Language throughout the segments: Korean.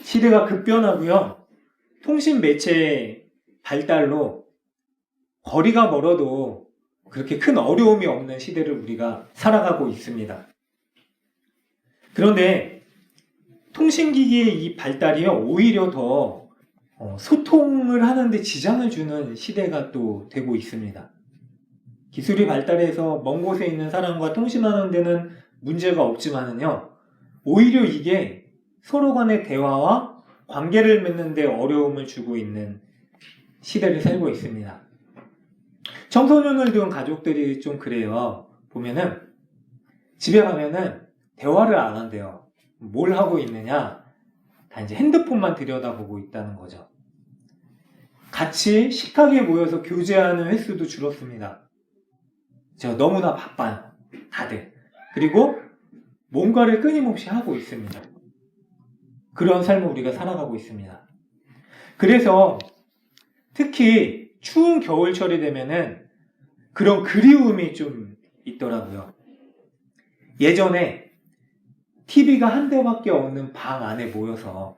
시대가 급변하고요. 통신 매체의 발달로 거리가 멀어도 그렇게 큰 어려움이 없는 시대를 우리가 살아가고 있습니다. 그런데 통신기기의 이 발달이요, 오히려 더 소통을 하는데 지장을 주는 시대가 또 되고 있습니다. 기술이 발달해서 먼 곳에 있는 사람과 통신하는 데는 문제가 없지만은요, 오히려 이게 서로 간의 대화와 관계를 맺는 데 어려움을 주고 있는 시대를 살고 있습니다. 청소년을 둔 가족들이 좀 그래요. 보면은 집에 가면은 대화를 안 한대요. 뭘 하고 있느냐? 다 이제 핸드폰만 들여다보고 있다는 거죠. 같이 식탁에 모여서 교제하는 횟수도 줄었습니다. 너무나 바빠요. 다들. 그리고 뭔가를 끊임없이 하고 있습니다. 그런 삶을 우리가 살아가고 있습니다. 그래서 특히 추운 겨울철이 되면은 그런 그리움이 좀 있더라고요. 예전에 TV가 한 대밖에 없는 방 안에 모여서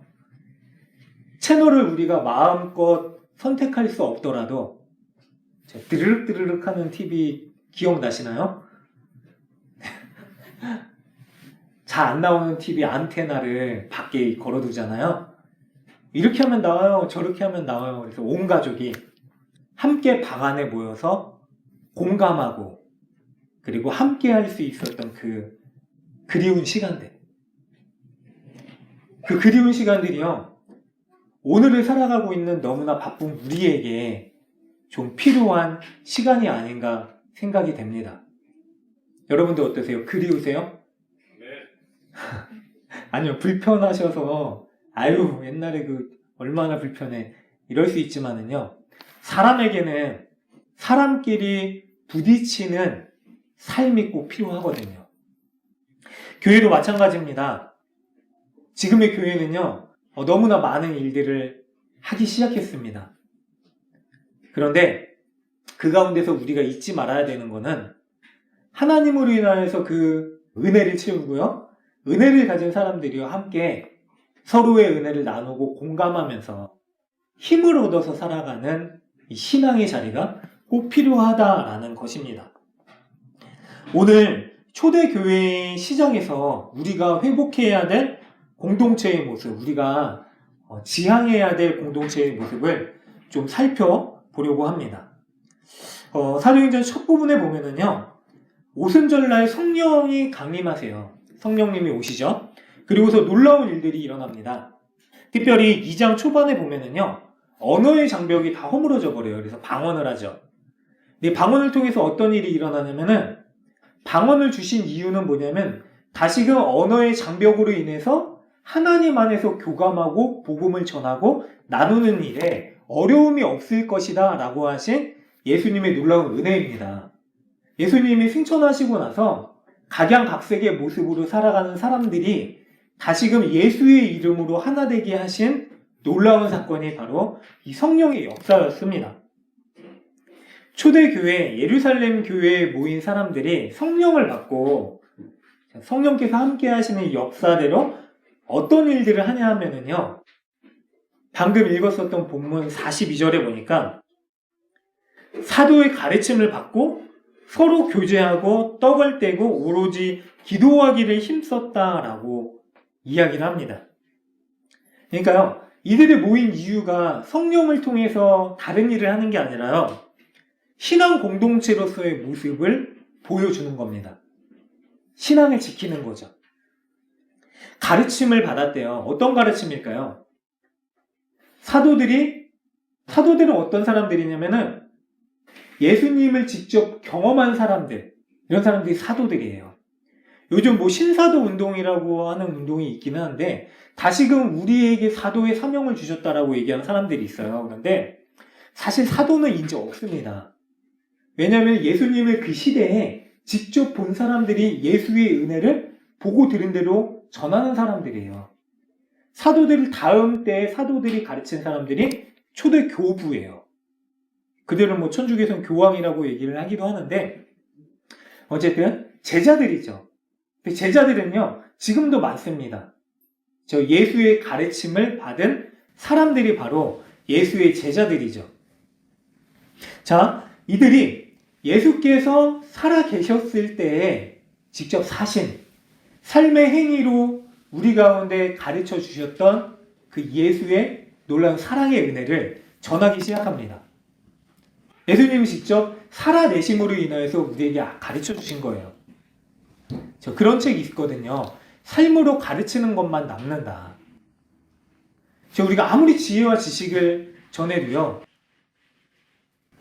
채널을 우리가 마음껏 선택할 수 없더라도 드르륵 드르륵 하는 TV 기억나시나요? 잘 안 나오는 TV 안테나를 밖에 걸어두잖아요. 이렇게 하면 나와요, 저렇게 하면 나와요. 그래서 온 가족이 함께 방 안에 모여서 공감하고 그리고 함께 할 수 있었던 그 그리운 시간들. 그 그리운 시간들이요, 오늘을 살아가고 있는 너무나 바쁜 우리에게 좀 필요한 시간이 아닌가 생각이 됩니다. 여러분들 어떠세요? 그리우세요? 네. 아니요, 불편하셔서 아유 옛날에 얼마나 불편해 이럴 수 있지만은요, 사람에게는 사람끼리 부딪히는 삶이 꼭 필요하거든요. 교회도 마찬가지입니다. 지금의 교회는요, 너무나 많은 일들을 하기 시작했습니다. 그런데 그 가운데서 우리가 잊지 말아야 되는 거는 하나님으로 인하여서 그 은혜를 채우고요, 은혜를 가진 사람들이와 함께 서로의 은혜를 나누고 공감하면서 힘을 얻어서 살아가는 이 신앙의 자리가 꼭 필요하다라는 것입니다. 오늘 초대교회의 시장에서 우리가 회복해야 될 공동체의 모습, 우리가 지향해야 될 공동체의 모습을 좀 살펴보려고 합니다. 사도행전 첫 부분에 보면은요, 오순절날 성령이 강림하세요. 성령님이 오시죠. 그리고서 놀라운 일들이 일어납니다. 특별히 2장 초반에 보면은요, 언어의 장벽이 다 허물어져 버려요. 그래서 방언을 하죠. 근데 방언을 통해서 어떤 일이 일어나냐면은, 방언을 주신 이유는 뭐냐면 다시금 언어의 장벽으로 인해서 하나님 안에서 교감하고 복음을 전하고 나누는 일에 어려움이 없을 것이다 라고 하신 예수님의 놀라운 은혜입니다. 예수님이 승천하시고 나서 각양각색의 모습으로 살아가는 사람들이 다시금 예수의 이름으로 하나 되게 하신 놀라운 사건이 바로 이 성령의 역사였습니다. 초대교회, 예루살렘 교회에 모인 사람들이 성령을 받고 성령께서 함께 하시는 역사대로 어떤 일들을 하냐 하면은요, 방금 읽었었던 본문 42절에 보니까 사도의 가르침을 받고 서로 교제하고 떡을 떼고 오로지 기도하기를 힘썼다라고 이야기를 합니다. 그러니까요, 이들이 모인 이유가 성령을 통해서 다른 일을 하는 게 아니라요, 신앙 공동체로서의 모습을 보여주는 겁니다. 신앙을 지키는 거죠. 가르침을 받았대요. 어떤 가르침일까요? 사도들은 어떤 사람들이냐면은 예수님을 직접 경험한 사람들, 이런 사람들이 사도들이에요. 요즘 신사도 운동이라고 하는 운동이 있기는 한데 다시금 우리에게 사도의 사명을 주셨다라고 얘기하는 사람들이 있어요. 그런데 사실 사도는 이제 없습니다. 왜냐하면 예수님을 그 시대에 직접 본 사람들이 예수의 은혜를 보고 들은 대로 전하는 사람들이에요. 사도들 다음 때에 사도들이 가르친 사람들이 초대 교부예요. 그들은 천주교에서는 교황이라고 얘기를 하기도 하는데 어쨌든 제자들이죠. 제자들은요, 지금도 많습니다. 저 예수의 가르침을 받은 사람들이 바로 예수의 제자들이죠. 자, 이들이 예수께서 살아 계셨을 때에 직접 사신 삶의 행위로 우리 가운데 가르쳐 주셨던 그 예수의 놀라운 사랑의 은혜를 전하기 시작합니다. 예수님이 직접 살아내심으로 인하여서 우리에게 가르쳐 주신 거예요. 저 그런 책이 있거든요. 삶으로 가르치는 것만 남는다. 우리가 아무리 지혜와 지식을 전해도요,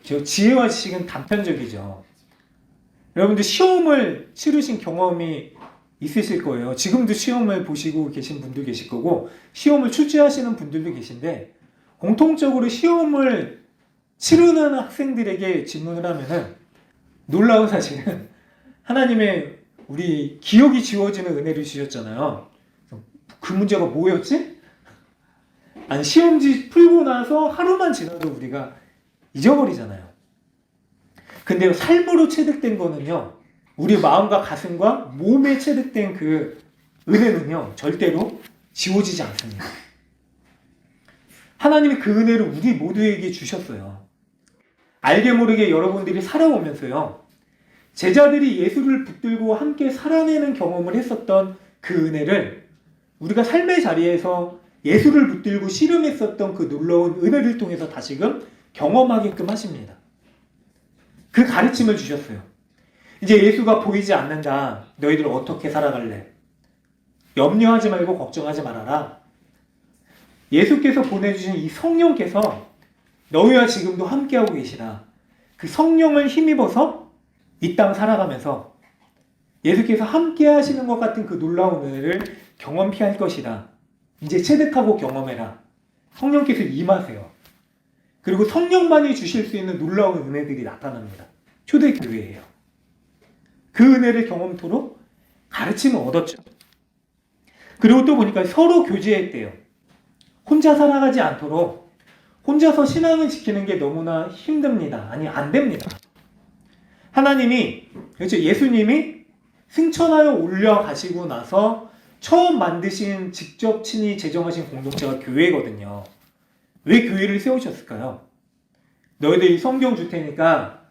지혜와 지식은 단편적이죠. 여러분들 시험을 치르신 경험이 있으실 거예요. 지금도 시험을 보시고 계신 분도 계실 거고, 시험을 출제하시는 분들도 계신데, 공통적으로 시험을 치르는 학생들에게 질문을 하면은 놀라운 사실은 하나님의 우리 기억이 지워지는 은혜를 주셨잖아요. 그 문제가 뭐였지? 아니, 시험지 풀고 나서 하루만 지나도 우리가 잊어버리잖아요. 근데 삶으로 체득된 거는요, 우리 마음과 가슴과 몸에 체득된 그 은혜는요, 절대로 지워지지 않습니다. 하나님이 그 은혜를 우리 모두에게 주셨어요. 알게 모르게 여러분들이 살아오면서요, 제자들이 예수를 붙들고 함께 살아내는 경험을 했었던 그 은혜를 우리가 삶의 자리에서 예수를 붙들고 씨름했었던 그 놀라운 은혜를 통해서 다시금 경험하게끔 하십니다. 그 가르침을 주셨어요. 이제 예수가 보이지 않는다. 너희들 어떻게 살아갈래? 염려하지 말고 걱정하지 말아라. 예수께서 보내주신 이 성령께서 너희와 지금도 함께하고 계시다. 그 성령을 힘입어서 이 땅 살아가면서 예수께서 함께 하시는 것 같은 그 놀라운 은혜를 경험케 할 것이다. 이제 체득하고 경험해라. 성령께서 임하세요. 그리고 성령만이 주실 수 있는 놀라운 은혜들이 나타납니다. 초대교회예요. 그 은혜를 경험토록 가르침을 얻었죠. 그리고 또 보니까 서로 교제했대요. 혼자 살아가지 않도록 혼자서 신앙을 지키는 게 너무나 힘듭니다. 아니, 안 됩니다. 하나님이, 그렇죠, 예수님이 승천하여 올라가시고 나서 처음 만드신 직접 친히 제정하신 공동체가 교회거든요. 왜 교회를 세우셨을까요? 너희들이 성경 줄 테니까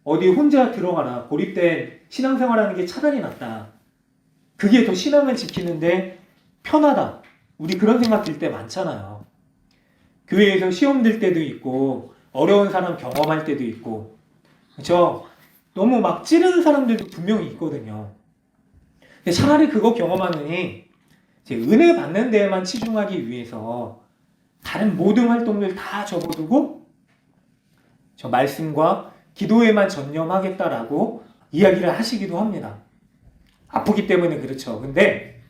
어디 혼자 들어가라. 고립된 신앙생활하는 게 차라리 낫다. 그게 더 신앙을 지키는데 편하다. 우리 그런 생각 들 때 많잖아요. 교회에서 시험 들 때도 있고 어려운 사람 경험할 때도 있고, 그렇죠? 너무 막 찌르는 사람들도 분명히 있거든요. 근데 차라리 그거 경험하느니 은혜 받는 데에만 치중하기 위해서 다른 모든 활동들 다 접어두고 저 말씀과 기도에만 전념하겠다라고 이야기를 하시기도 합니다. 아프기 때문에 그렇죠. 근데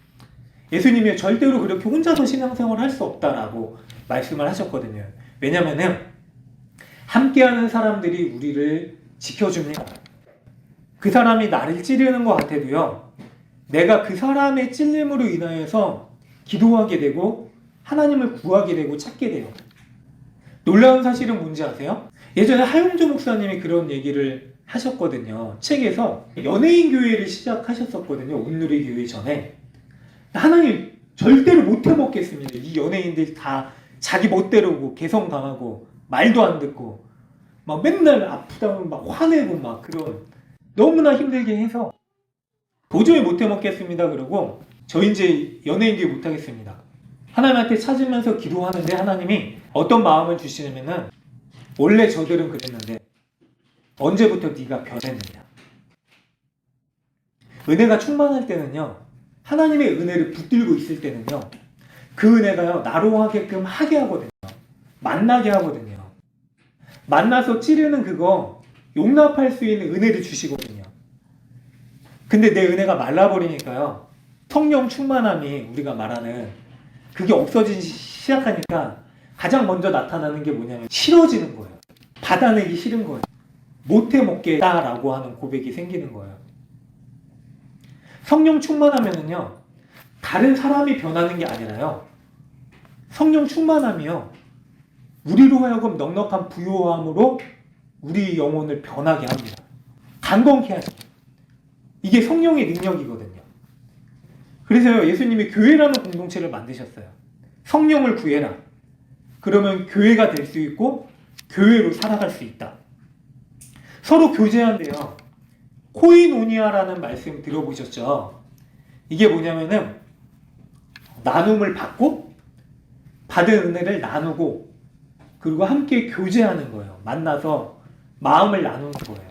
예수님이 절대로 그렇게 혼자서 신앙생활을 할 수 없다라고 말씀을 하셨거든요. 왜냐면은 함께하는 사람들이 우리를 지켜줍니다. 그 사람이 나를 찌르는 것 같아도요, 내가 그 사람의 찔림으로 인하여서 기도하게 되고 하나님을 구하게 되고 찾게 돼요. 놀라운 사실은 뭔지 아세요? 예전에 하용조 목사님이 그런 얘기를 하셨거든요. 책에서 연예인 교회를 시작하셨었거든요. 온누리 교회 전에. 하나님 절대로 못 해먹겠습니다. 이 연예인들 다 자기 멋대로고 개성 강하고 말도 안 듣고 막 맨날 아프다면 막 화내고 막 그런, 너무나 힘들게 해서 도저히 못 해먹겠습니다. 그러고 저 이제 연예인 교회 못 하겠습니다. 하나님한테 찾으면서 기도하는데 하나님이 어떤 마음을 주시냐면은, 원래 저들은 그랬는데 언제부터 네가 변했느냐. 은혜가 충만할 때는요, 하나님의 은혜를 붙들고 있을 때는요, 그 은혜가요 나로 하게끔 하게 하거든요. 만나게 하거든요. 만나서 찌르는 그거 용납할 수 있는 은혜를 주시거든요. 근데 내 은혜가 말라버리니까요, 성령 충만함이 우리가 말하는 그게 없어지기 시작하니까 가장 먼저 나타나는 게 뭐냐면 싫어지는 거예요. 받아내기 싫은 거예요. 못해 먹겠다라고 하는 고백이 생기는 거예요. 성령 충만하면은요, 다른 사람이 변하는 게 아니라요, 성령 충만함이요, 우리로 하여금 넉넉한 부요함으로 우리 영혼을 변하게 합니다. 강건케 하죠. 이게 성령의 능력이거든요. 그래서 예수님이 교회라는 공동체를 만드셨어요. 성령을 구해라. 그러면 교회가 될 수 있고 교회로 살아갈 수 있다. 서로 교제한대요. 코이노니아라는 말씀 들어보셨죠? 이게 뭐냐면은 나눔을 받고 받은 은혜를 나누고 그리고 함께 교제하는 거예요. 만나서 마음을 나누는 거예요.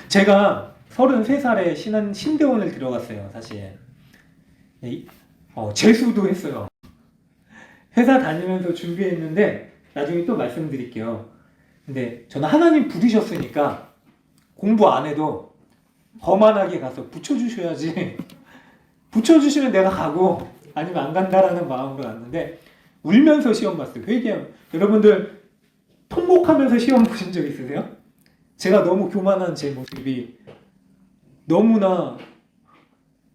제가 33살에 신대원을 들어갔어요. 사실 재수도 했어요. 회사 다니면서 준비했는데 나중에 또 말씀드릴게요. 근데 저는 하나님 부르셨으니까 공부 안 해도 거만하게 가서 붙여주셔야지. 붙여주시면 내가 가고 아니면 안 간다라는 마음으로 갔는데 울면서 시험 봤어요. 여러분들 통곡하면서 시험 보신 적 있으세요? 제가 너무 교만한 제 모습이 너무나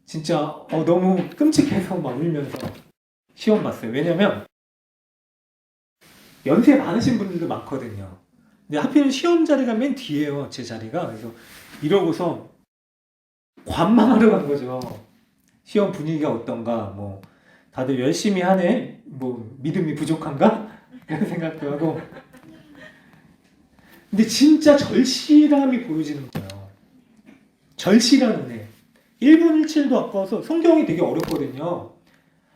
진짜 너무 끔찍해서 막 울면서 시험 봤어요. 왜냐면 연세 많으신 분들도 많거든요. 근데 하필 시험 자리가 맨 뒤에요. 제 자리가. 그래서 이러고서 관망하러 간 거죠. 시험 분위기가 어떤가, 뭐 다들 열심히 하네, 뭐 믿음이 부족한가 이런 생각도 하고. 근데 진짜 절실함이 보여지는 거예요. 절실한 은혜. 1분 1칠도 아까워서 성경이 되게 어렵거든요.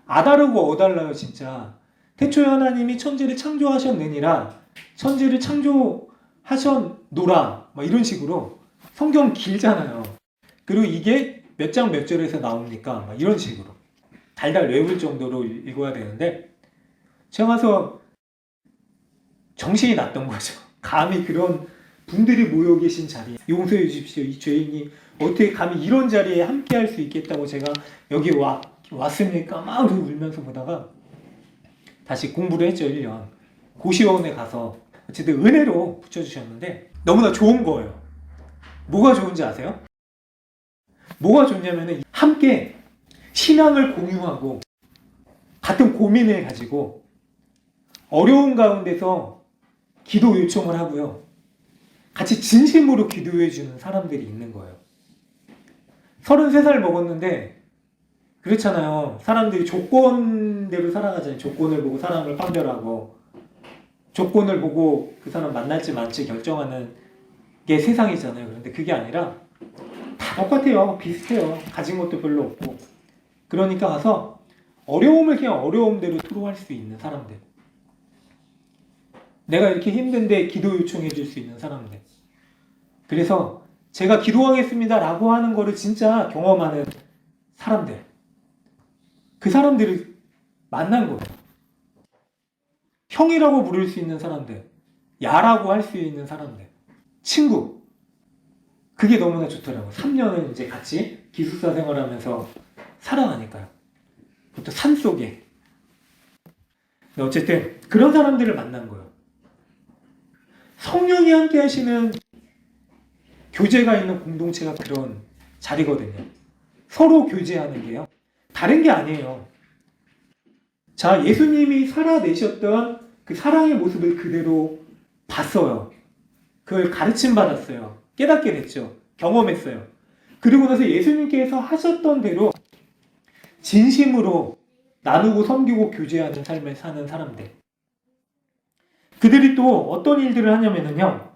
아다르고 어달라요, 진짜. 태초에 하나님이 천지를 창조하셨느니라, 천지를 창조하셨노라, 막 이런 식으로. 성경 길잖아요. 그리고 이게 몇 장 몇 절에서 나옵니까? 막 이런 식으로. 달달 외울 정도로 읽어야 되는데, 제가 가서 정신이 났던 거죠. 감히 그런 분들이 모여 계신 자리에 용서해 주십시오. 이 죄인이 어떻게 감히 이런 자리에 함께 할 수 있겠다고 제가 여기 왔습니까? 막 울면서 보다가 다시 공부를 했죠. 1년. 고시원에 가서 어쨌든 은혜로 붙여주셨는데 너무나 좋은 거예요. 뭐가 좋은지 아세요? 뭐가 좋냐면은 함께 신앙을 공유하고 같은 고민을 가지고 어려운 가운데서 기도 요청을 하고요. 같이 진심으로 기도해 주는 사람들이 있는 거예요. 33살 먹었는데 그렇잖아요. 사람들이 조건대로 살아가잖아요. 조건을 보고 사람을 판별하고 조건을 보고 그 사람 만날지 말지 결정하는 게 세상이잖아요. 그런데 그게 아니라 다 똑같아요. 비슷해요. 가진 것도 별로 없고. 그러니까 가서 어려움을 그냥 어려움대로 토로할 수 있는 사람들. 내가 이렇게 힘든데 기도 요청해 줄 수 있는 사람들. 그래서 제가 기도하겠습니다 라고 하는 거를 진짜 경험하는 사람들. 그 사람들을 만난 거예요. 형이라고 부를 수 있는 사람들. 야라고 할 수 있는 사람들. 친구. 그게 너무나 좋더라고요. 3년을 이제 같이 기숙사 생활하면서 살아가니까요. 그것도 산속에. 어쨌든 그런 사람들을 만난 거예요. 성령이 함께 하시는 교제가 있는 공동체가 그런 자리거든요. 서로 교제하는 게요. 다른 게 아니에요. 자, 예수님이 살아내셨던 그 사랑의 모습을 그대로 봤어요. 그걸 가르침 받았어요. 깨닫게 됐죠. 경험했어요. 그리고 나서 예수님께서 하셨던 대로 진심으로 나누고 섬기고 교제하는 삶을 사는 사람들. 그들이 또 어떤 일들을 하냐면요.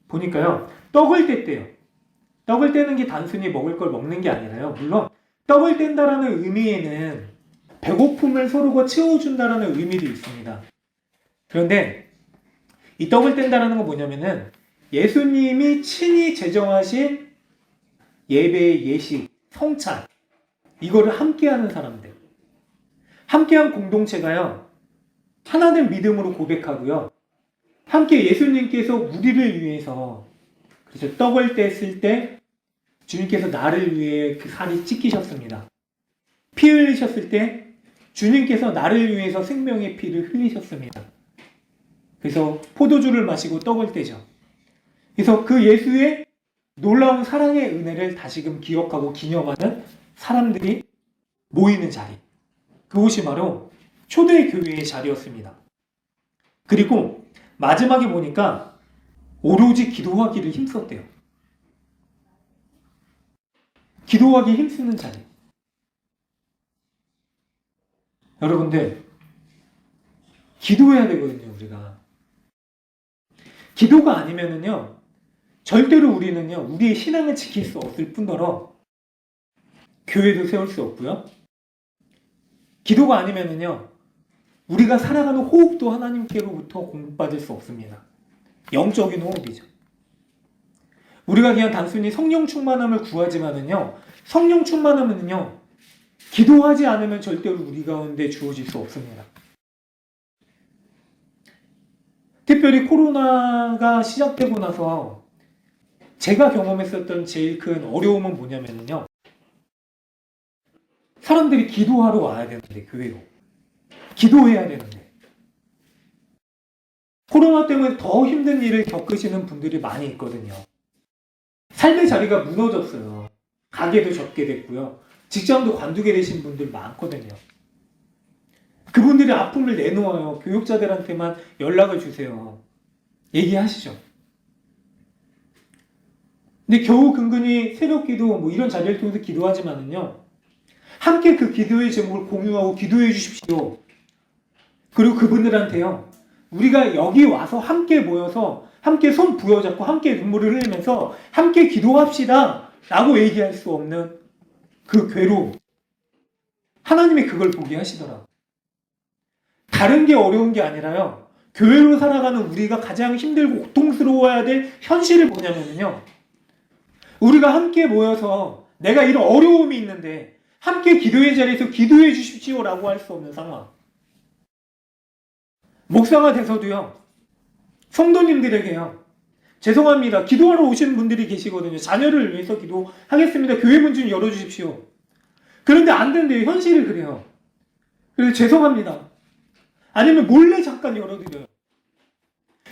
보니까요. 떡을 뗐대요. 떡을 떼는 게 단순히 먹을 걸 먹는 게 아니라요. 물론 떡을 뗀다라는 의미에는 배고픔을 서로가 채워준다라는 의미도 있습니다. 그런데 이 떡을 뗀다라는 건 뭐냐면은 예수님이 친히 제정하신 예배의 예식, 성찬, 이거를 함께하는 사람들. 함께한 공동체가요. 하나된 믿음으로 고백하고요. 함께 예수님께서 우리를 위해서 그래서 떡을 뗐을 때 주님께서 나를 위해 그 살이 찢기셨습니다. 피 흘리셨을 때 주님께서 나를 위해서 생명의 피를 흘리셨습니다. 그래서 포도주를 마시고 떡을 떼죠. 그래서 그 예수의 놀라운 사랑의 은혜를 다시금 기억하고 기념하는 사람들이 모이는 자리. 그곳이 바로 초대 교회의 자리였습니다. 그리고 마지막에 보니까 오로지 기도하기를 힘썼대요. 기도하기 힘쓰는 자리. 여러분들, 기도해야 되거든요, 우리가. 기도가 아니면은요, 절대로 우리는요, 우리의 신앙을 지킬 수 없을 뿐더러, 교회도 세울 수 없고요. 기도가 아니면은요, 우리가 살아가는 호흡도 하나님께로부터 공급받을 수 없습니다. 영적인 호흡이죠. 우리가 그냥 단순히 성령 충만함을 구하지만은요, 성령 충만함은요, 기도하지 않으면 절대로 우리 가운데 주어질 수 없습니다. 특별히 코로나가 시작되고 나서 제가 경험했었던 제일 큰 어려움은 뭐냐면요, 사람들이 기도하러 와야 되는데, 교회로. 기도해야 되는데. 코로나 때문에 더 힘든 일을 겪으시는 분들이 많이 있거든요. 삶의 자리가 무너졌어요. 가게도 접게 됐고요. 직장도 관두게 되신 분들 많거든요. 그분들이 아픔을 내놓아요. 교육자들한테만 연락을 주세요. 얘기하시죠. 근데 겨우 근근히 새벽기도 뭐 이런 자리를 통해서 기도하지만은요, 함께 그 기도의 제목을 공유하고 기도해 주십시오. 그리고 그분들한테요, 우리가 여기 와서 함께 모여서 함께 손 부여잡고 함께 눈물을 흘리면서 함께 기도합시다 라고 얘기할 수 없는 그 괴로움. 하나님이 그걸 보게 하시더라. 다른 게 어려운 게 아니라요, 교회로 살아가는 우리가 가장 힘들고 고통스러워야 될 현실을 뭐냐면요, 우리가 함께 모여서 내가 이런 어려움이 있는데 함께 기도의 자리에서 기도해 주십시오 라고 할 수 없는 상황. 목사가 돼서도요, 성도님들에게요, 죄송합니다, 기도하러 오시는 분들이 계시거든요. 자녀를 위해서 기도하겠습니다, 교회 문 좀 열어주십시오. 그런데 안 된대요. 현실이 그래요. 그래서 죄송합니다. 아니면 몰래 잠깐 열어드려요.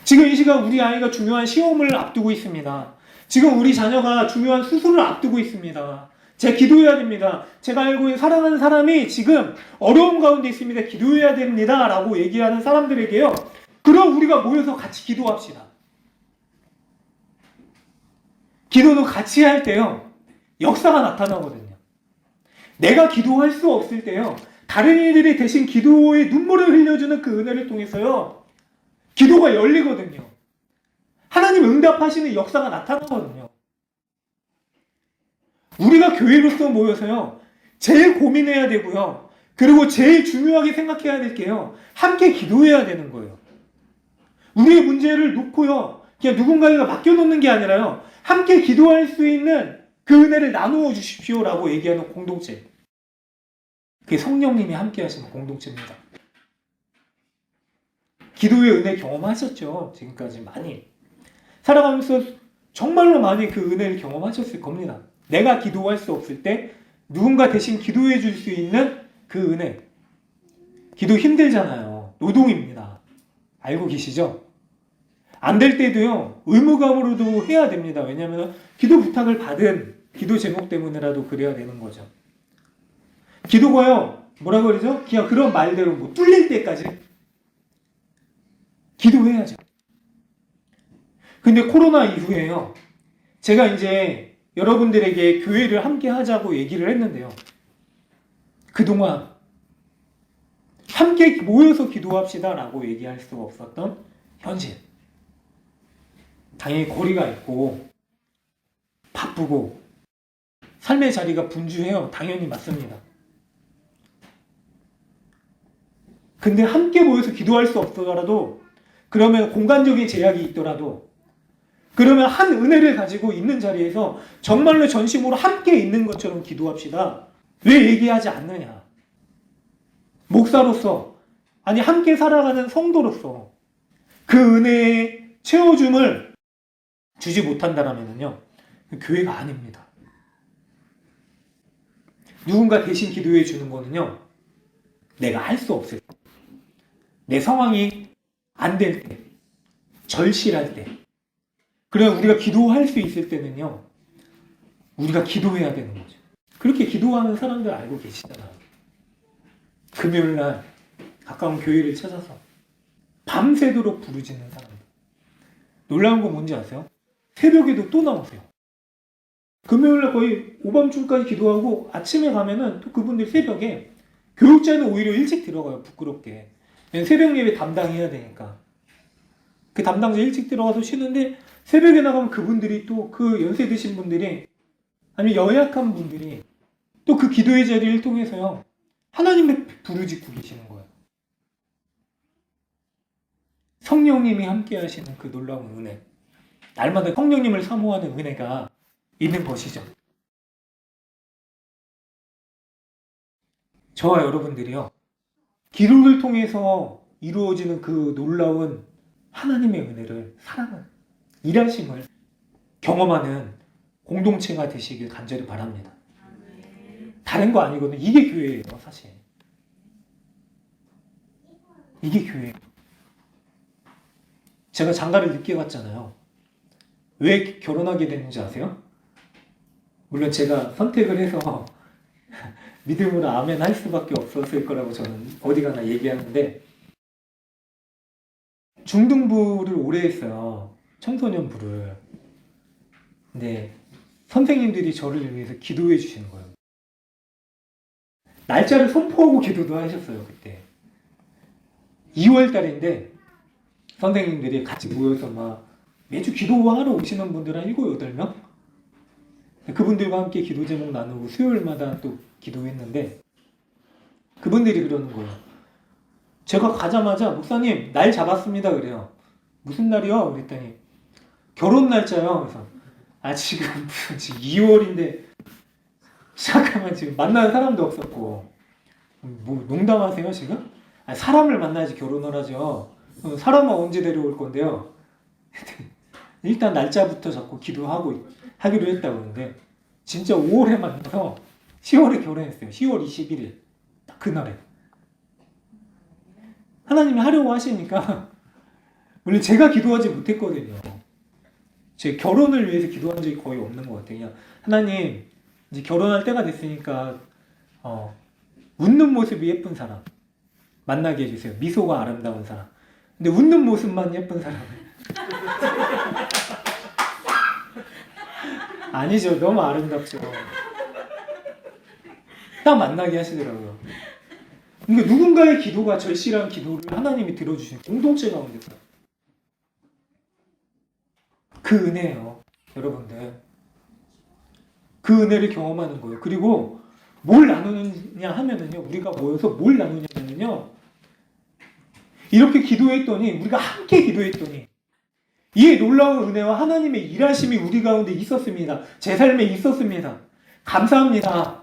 지금 이 시간 우리 아이가 중요한 시험을 앞두고 있습니다. 지금 우리 자녀가 중요한 수술을 앞두고 있습니다. 제가 기도해야 됩니다. 제가 알고 있는 사랑하는 사람이 지금 어려움 가운데 있습니다. 기도해야 됩니다. 라고 얘기하는 사람들에게요, 그럼 우리가 모여서 같이 기도합시다. 기도는 같이 할 때요, 역사가 나타나거든요. 내가 기도할 수 없을 때요, 다른 이들이 대신 기도의 눈물을 흘려주는 그 은혜를 통해서요, 기도가 열리거든요. 하나님 응답하시는 역사가 나타나거든요. 우리가 교회로서 모여서요, 제일 고민해야 되고요, 그리고 제일 중요하게 생각해야 될 게요, 함께 기도해야 되는 거예요. 우리의 문제를 놓고요, 그냥 누군가에게 맡겨놓는 게 아니라요, 함께 기도할 수 있는 그 은혜를 나누어 주십시오라고 얘기하는 공동체. 그게 성령님이 함께 하시는 공동체입니다. 기도의 은혜 경험하셨죠? 지금까지 많이. 살아가면서 정말로 많이 그 은혜를 경험하셨을 겁니다. 내가 기도할 수 없을 때 누군가 대신 기도해 줄 수 있는 그 은혜. 기도 힘들잖아요. 노동입니다. 알고 계시죠? 안 될 때도요, 의무감으로도 해야 됩니다. 왜냐하면 기도 부탁을 받은 기도 제목 때문에라도 그래야 되는 거죠. 기도가요, 뭐라 그러죠? 그냥 그런 말대로 뭐 뚫릴 때까지 기도해야죠. 근데 코로나 이후에요, 제가 이제 여러분들에게 교회를 함께 하자고 얘기를 했는데요, 그동안 함께 모여서 기도합시다 라고 얘기할 수 없었던 현실. 당연히 거리가 있고 바쁘고 삶의 자리가 분주해요. 당연히 맞습니다. 근데 함께 모여서 기도할 수 없더라도, 그러면 공간적인 제약이 있더라도, 그러면 한 은혜를 가지고 있는 자리에서 정말로 전심으로 함께 있는 것처럼 기도합시다. 왜 얘기하지 않느냐? 목사로서, 아니 함께 살아가는 성도로서 그 은혜의 채워줌을 주지 못한다면요, 교회가 아닙니다. 누군가 대신 기도해 주는 거는요, 내가 할 수 없을 때, 내 상황이 안 될 때, 절실할 때, 그래야 우리가 기도할 수 있을 때는요, 우리가 기도해야 되는 거죠. 그렇게 기도하는 사람들 알고 계시잖아요. 금요일날 가까운 교회를 찾아서 밤새도록 부르짖는 사람들. 놀라운 건 뭔지 아세요? 새벽에도 또 나오세요. 금요일날 거의 오밤중까지 기도하고 아침에 가면은 또 그분들 새벽에 교육자는 오히려 일찍 들어가요. 부끄럽게. 새벽 예배 담당해야 되니까. 그 담당자 일찍 들어가서 쉬는데 새벽에 나가면 그분들이 또 그 연세 드신 분들이 아니면 연약한 분들이 또 그 기도의 자리를 통해서요. 하나님의 부르짖고 계시는 거예요. 성령님이 함께 하시는 그 놀라운 은혜. 날마다 성령님을 사모하는 은혜가 있는 것이죠. 저와 여러분들이요. 기도를 통해서 이루어지는 그 놀라운 하나님의 은혜를, 사랑을, 일하심을 경험하는 공동체가 되시길 간절히 바랍니다. 다른 거 아니거든요. 이게 교회예요, 사실. 이게 교회예요. 제가 장가를 늦게 갔잖아요. 왜 결혼하게 됐는지 아세요? 물론 제가 선택을 해서 믿음으로 아멘 할 수밖에 없었을 거라고 저는 어디 가나 얘기하는데, 중등부를 오래 했어요. 청소년부를. 근데 선생님들이 저를 위해서 기도해 주시는 거예요. 날짜를 선포하고 기도도 하셨어요, 그때. 2월 달인데 선생님들이 같이 모여서 막 매주 기도하러 오시는 분들 한 7, 8명? 그분들과 함께 기도 제목 나누고 수요일마다 또 기도했는데 그분들이 그러는 거예요. 제가 가자마자 목사님 날 잡았습니다 그래요. 무슨 날이요? 그랬더니 결혼 날짜요. 그래서 지금 무슨 지금 2월인데 잠깐만 지금 만나는 사람도 없었고 뭐 농담하세요 지금? 사람을 만나야지 결혼을 하죠. 사람은 언제 데려올 건데요? 일단 날짜부터 잡고 기도하고 하기로 했다고 그러는데 진짜 5월에 만나서 10월에 결혼했어요. 10월 21일 딱 그날에 하나님이 하려고 하시니까 물론 제가 기도하지 못했거든요. 제 결혼을 위해서 기도한 적이 거의 없는 것 같아요. 그냥 하나님 이제 결혼할 때가 됐으니까 웃는 모습이 예쁜 사람 만나게 해주세요. 미소가 아름다운 사람. 근데 웃는 모습만 예쁜 사람을 아니죠. 너무 아름답죠. 딱 만나게 하시더라고요. 그러니까 누군가의 기도가 절실한 기도를 하나님이 들어주시는 공동체 가운데서 그 은혜예요. 여러분들. 그 은혜를 경험하는 거예요. 그리고 뭘 나누느냐 하면은요. 우리가 모여서 뭘 나누냐면요. 이렇게 기도했더니 우리가 함께 기도했더니 이 놀라운 은혜와 하나님의 일하심이 우리 가운데 있었습니다. 제 삶에 있었습니다. 감사합니다.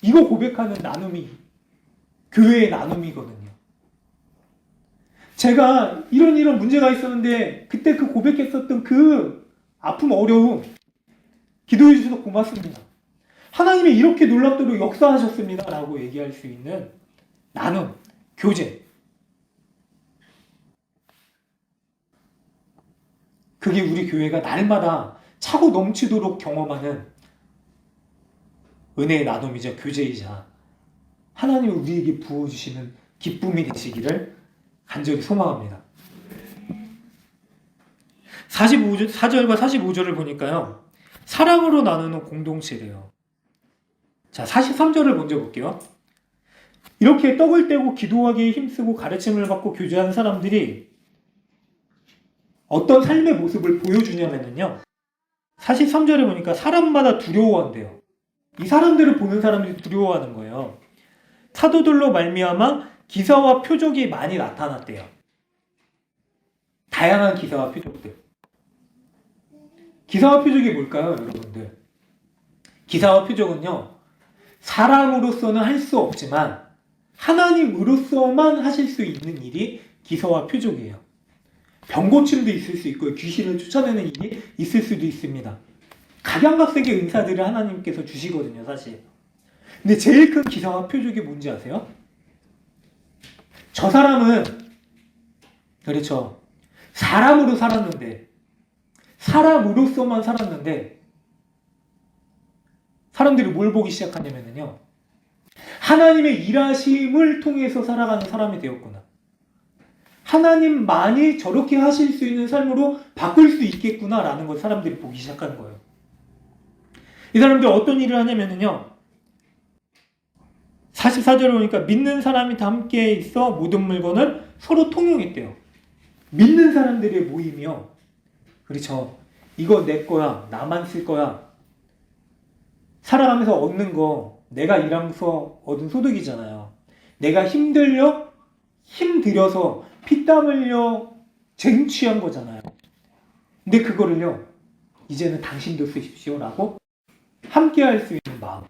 이거 고백하는 나눔이 교회의 나눔이거든요. 제가 이런 문제가 있었는데 그때 그 고백했었던 그 아픔, 어려움 기도해 주셔서 고맙습니다. 하나님이 이렇게 놀랍도록 역사하셨습니다. 라고 얘기할 수 있는 나눔, 교제. 그게 우리 교회가 날마다 차고 넘치도록 경험하는 은혜의 나눔이자 교제이자 하나님이 우리에게 부어주시는 기쁨이 되시기를 간절히 소망합니다. 4절과 45절을 보니까요. 사랑으로 나누는 공동체래요. 자, 43절을 먼저 볼게요. 이렇게 떡을 떼고 기도하기에 힘쓰고 가르침을 받고 교제하는 사람들이 어떤 삶의 모습을 보여주냐면요. 43절에 보니까 사람마다 두려워한대요. 이 사람들을 보는 사람들이 두려워하는 거예요. 사도들로 말미암아 기사와 표적이 많이 나타났대요. 다양한 기사와 표적들. 기사와 표적이 뭘까요, 여러분들? 기사와 표적은요. 사람으로서는 할 수 없지만 하나님으로서만 하실 수 있는 일이 기사와 표적이에요. 병고침도 있을 수 있고요. 귀신을 쫓아내는 일이 있을 수도 있습니다. 각양각색의 은사들을 하나님께서 주시거든요, 사실. 근데 제일 큰 기사와 표적이 뭔지 아세요? 저 사람은 그렇죠. 사람으로 살았는데 사람으로서만 살았는데 사람들이 뭘 보기 시작하냐면요. 하나님의 일하심을 통해서 살아가는 사람이 되었구나. 하나님만이 저렇게 하실 수 있는 삶으로 바꿀 수 있겠구나라는 걸 사람들이 보기 시작하는 거예요. 이 사람들이 어떤 일을 하냐면요. 44절에 보니까 믿는 사람이 다 함께 있어 모든 물건을 서로 통용했대요. 믿는 사람들의 모임이요. 그렇죠. 이거 내 거야. 나만 쓸 거야. 살아가면서 얻는 거 내가 일하면서 얻은 소득이잖아요. 내가 힘들여서 피땀 흘려 쟁취한 거잖아요. 근데 그거를요, 이제는 당신도 쓰십시오라고 함께 할 수 있는 마음.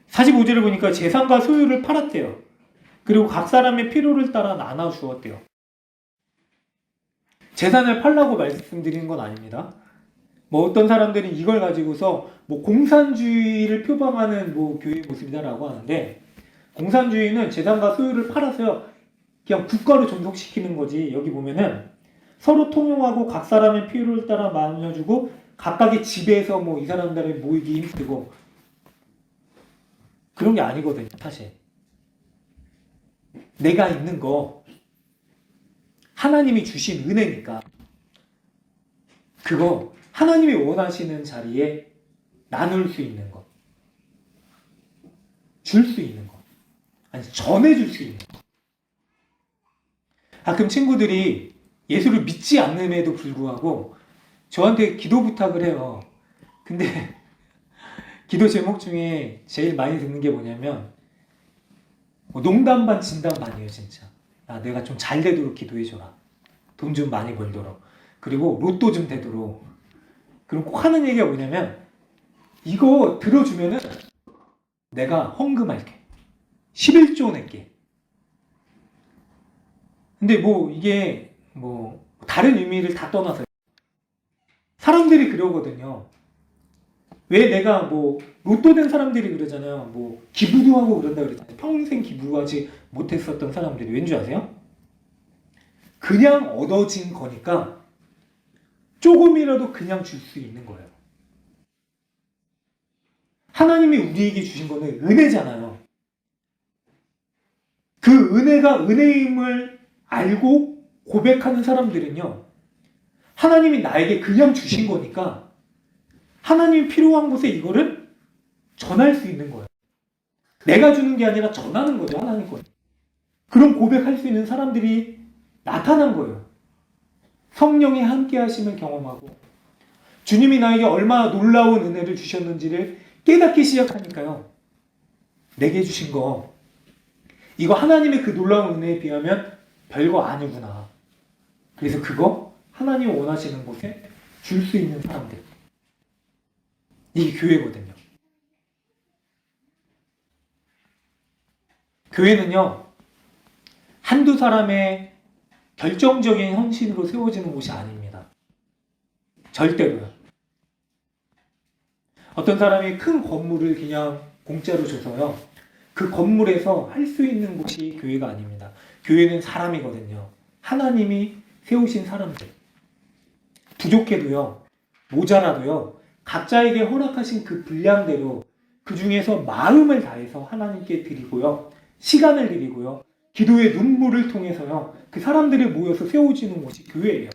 45절을 보니까 재산과 소유를 팔았대요. 그리고 각 사람의 필요를 따라 나눠 주었대요. 재산을 팔라고 말씀드리는 건 아닙니다. 뭐 어떤 사람들은 이걸 가지고서 뭐 공산주의를 표방하는 뭐 교회 모습이다라고 하는데, 공산주의는 재산과 소유를 팔아서요 그냥 국가로 존속시키는 거지. 여기 보면은 서로 통용하고 각 사람의 필요를 따라 나눠주고 각각의 집에서 뭐 이 사람들이 모이기 힘들고 그런 게 아니거든요. 사실 내가 있는 거 하나님이 주신 은혜니까 그거 하나님이 원하시는 자리에 나눌 수 있는 것, 줄 수 있는 것, 아니 전해줄 수 있는 것. 가끔 친구들이 예수를 믿지 않음에도 불구하고 저한테 기도 부탁을 해요. 근데 기도 제목 중에 제일 많이 듣는 게 뭐냐면 농담 반 진담 반이에요. 진짜. 내가 좀 잘 되도록 기도해줘라. 돈 좀 많이 벌도록. 그리고 로또 좀 되도록. 그럼 꼭 하는 얘기가 뭐냐면 이거 들어주면은 내가 헌금할게. 11조 낼게. 근데 뭐 이게 뭐 다른 의미를 다 떠나서 사람들이 그러거든요. 왜 내가 뭐 로또 된 사람들이 그러잖아요. 뭐 기부도 하고 그런다 그러잖아요. 평생 기부하지 못했었던 사람들이 왠지 아세요? 그냥 얻어진 거니까 조금이라도 그냥 줄 수 있는 거예요. 하나님이 우리에게 주신 거는 은혜잖아요. 그 은혜가 은혜임을 알고 고백하는 사람들은요, 하나님이 나에게 그냥 주신 거니까 하나님이 필요한 곳에 이거를 전할 수 있는 거예요. 내가 주는 게 아니라 전하는 거죠. 하나님 거예요. 그런 고백할 수 있는 사람들이 나타난 거예요. 성령이 함께 하심을 경험하고 주님이 나에게 얼마나 놀라운 은혜를 주셨는지를 깨닫기 시작하니까요. 내게 주신 거 이거 하나님의 그 놀라운 은혜에 비하면 별거 아니구나. 그래서 그거 하나님이 원하시는 곳에 줄 수 있는 사람들, 이게 교회거든요. 교회는요, 한두 사람의 결정적인 헌신으로 세워지는 곳이 아닙니다. 절대로요. 어떤 사람이 큰 건물을 그냥 공짜로 줘서요, 그 건물에서 할 수 있는 곳이 교회가 아닙니다. 교회는 사람이거든요. 하나님이 세우신 사람들. 부족해도요, 모자라도요, 각자에게 허락하신 그 분량대로 그 중에서 마음을 다해서 하나님께 드리고요, 시간을 드리고요, 기도의 눈물을 통해서요, 그 사람들이 모여서 세워지는 곳이 교회예요.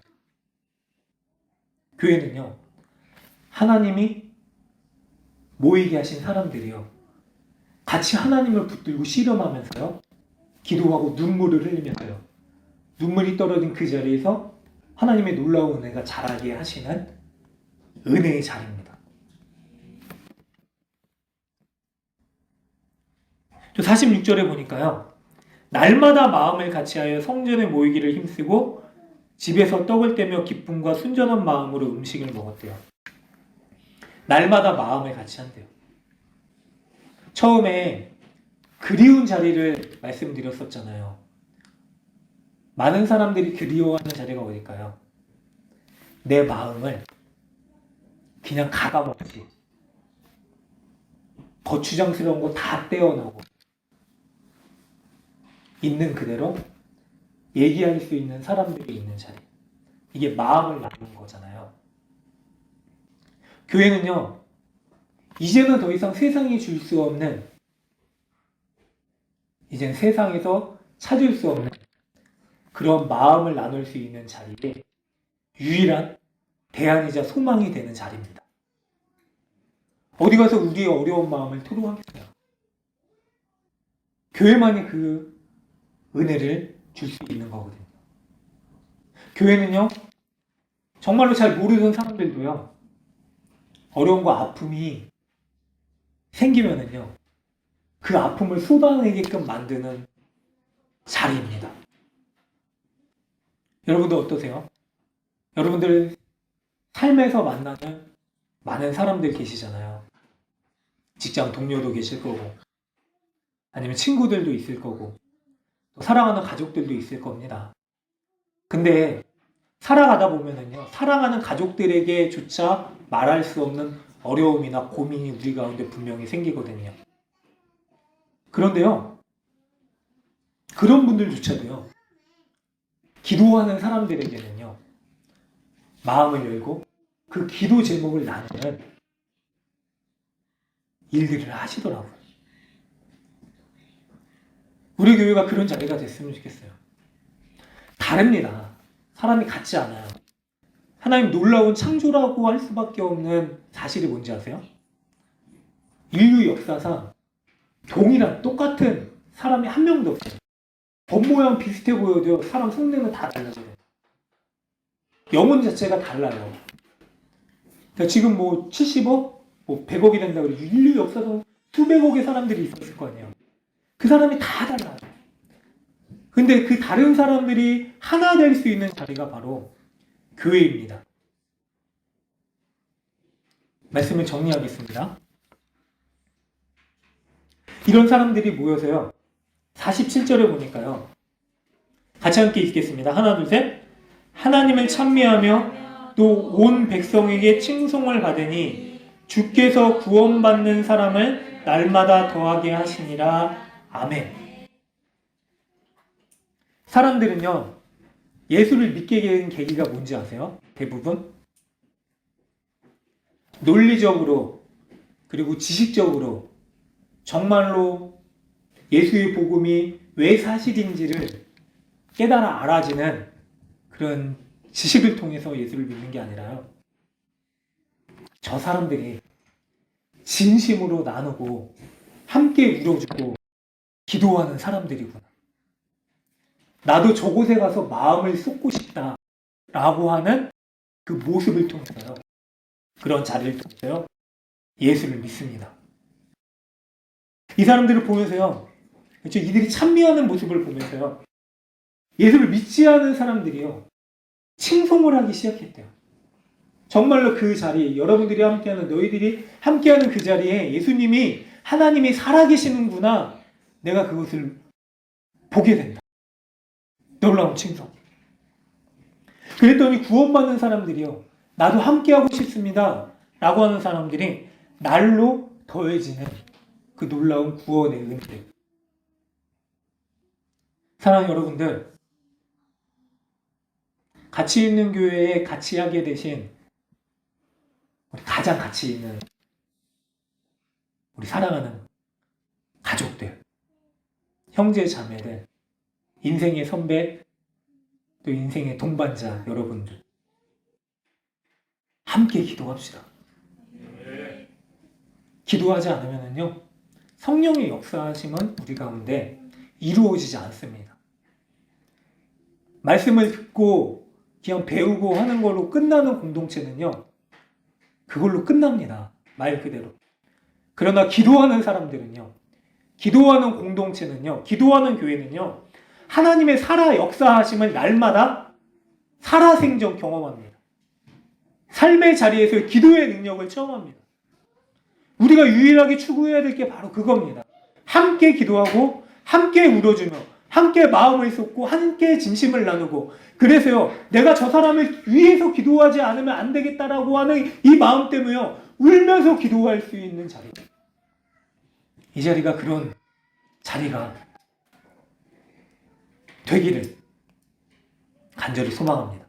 교회는요, 하나님이 모이게 하신 사람들이요, 같이 하나님을 붙들고 씨름하면서요, 기도하고 눈물을 흘리면서요, 눈물이 떨어진 그 자리에서 하나님의 놀라운 은혜가 자라게 하시는 은혜의 자리입니다. 46절에 보니까요, 날마다 마음을 같이하여 성전에 모이기를 힘쓰고 집에서 떡을 떼며 기쁨과 순전한 마음으로 음식을 먹었대요. 날마다 마음을 같이 한대요. 처음에 그리운 자리를 말씀드렸었잖아요. 많은 사람들이 그리워하는 자리가 어딜까요? 내 마음을 그냥 가감없이 거추장스러운 거 다 떼어내고 있는 그대로 얘기할 수 있는 사람들이 있는 자리. 이게 마음을 나누는 거잖아요. 교회는요, 이제는 더 이상 세상이 줄 수 없는, 이젠 세상에서 찾을 수 없는 그런 마음을 나눌 수 있는 자리에 유일한 대안이자 소망이 되는 자리입니다. 어디 가서 우리의 어려운 마음을 토로하겠어요. 교회만이 그 은혜를 줄 수 있는 거거든요. 교회는요, 정말로 잘 모르는 사람들도요, 어려움과 아픔이 생기면은요, 그 아픔을 쏟아내게끔 만드는 자리입니다. 여러분들 어떠세요? 여러분들 삶에서 만나는 많은 사람들 계시잖아요. 직장 동료도 계실 거고, 아니면 친구들도 있을 거고, 또 사랑하는 가족들도 있을 겁니다. 근데 살아가다 보면은요, 사랑하는 가족들에게조차 말할 수 없는 어려움이나 고민이 우리 가운데 분명히 생기거든요. 그런데요, 그런 분들조차도요, 기도하는 사람들에게는요, 마음을 열고 그 기도 제목을 나누는 일들을 하시더라고요. 우리 교회가 그런 자리가 됐으면 좋겠어요. 다릅니다. 사람이 같지 않아요. 하나님 놀라운 창조라고 할 수밖에 없는 사실이 뭔지 아세요? 인류 역사상 동일한 똑같은 사람이 한 명도 없어요. 겉모양 비슷해 보여도 사람 속내는 다 달라져요. 영혼 자체가 달라요. 그러니까 지금 뭐 70억, 뭐 100억이 된다고 그래요. 인류 역사상 수백억의 사람들이 있었을 거 아니에요. 그 사람이 다 달라요. 근데 그 다른 사람들이 하나 될 수 있는 자리가 바로 교회입니다. 말씀을 정리하겠습니다. 이런 사람들이 모여서요, 47절에 보니까요, 같이 함께 읽겠습니다. 하나, 둘, 셋. 하나님을 찬미하며 또 온 백성에게 칭송을 받으니 주께서 구원받는 사람을 날마다 더하게 하시니라. 아멘. 사람들은요, 예수를 믿게 된 계기가 뭔지 아세요? 대부분 논리적으로 그리고 지식적으로 정말로 예수의 복음이 왜 사실인지를 깨달아 알아지는 그런 지식을 통해서 예수를 믿는 게 아니라요, 저 사람들이 진심으로 나누고 함께 울어주고 기도하는 사람들이구나. 나도 저곳에 가서 마음을 쏟고 싶다 라고 하는 그 모습을 통해서요, 그런 자리를 통해서요, 예수를 믿습니다. 이 사람들을 보면서요, 그렇죠? 이들이 찬미하는 모습을 보면서요, 예수를 믿지 않은 사람들이요, 칭송을 하기 시작했대요. 정말로 그 자리에, 여러분들이 함께하는, 너희들이 함께하는 그 자리에 예수님이, 하나님이 살아계시는구나, 내가 그것을 보게 된다. 놀라운 칭송. 그랬더니 구원받는 사람들이요, 나도 함께하고 싶습니다 라고 하는 사람들이 날로 더해지는 그 놀라운 구원의 은혜들. 사랑하는 여러분들, 가치 있는 교회에 같이 하게 되신 가장 가치 있는 우리 사랑하는 가족들, 형제 자매들, 인생의 선배, 또 인생의 동반자 여러분들, 함께 기도합시다. 기도하지 않으면요, 성령의 역사하심은 우리 가운데 이루어지지 않습니다. 말씀을 듣고 그냥 배우고 하는 걸로 끝나는 공동체는요, 그걸로 끝납니다. 말 그대로. 그러나 기도하는 사람들은요, 기도하는 공동체는요, 기도하는 교회는요, 하나님의 살아 역사하심을 날마다 살아생전 경험합니다. 삶의 자리에서 기도의 능력을 체험합니다. 우리가 유일하게 추구해야 될 게 바로 그겁니다. 함께 기도하고 함께 울어주며 함께 마음을 쏟고 함께 진심을 나누고, 그래서요, 내가 저 사람을 위해서 기도하지 않으면 안 되겠다라고 하는 이 마음 때문에요, 울면서 기도할 수 있는 자리. 이 자리가 그런 자리가 되기를 간절히 소망합니다.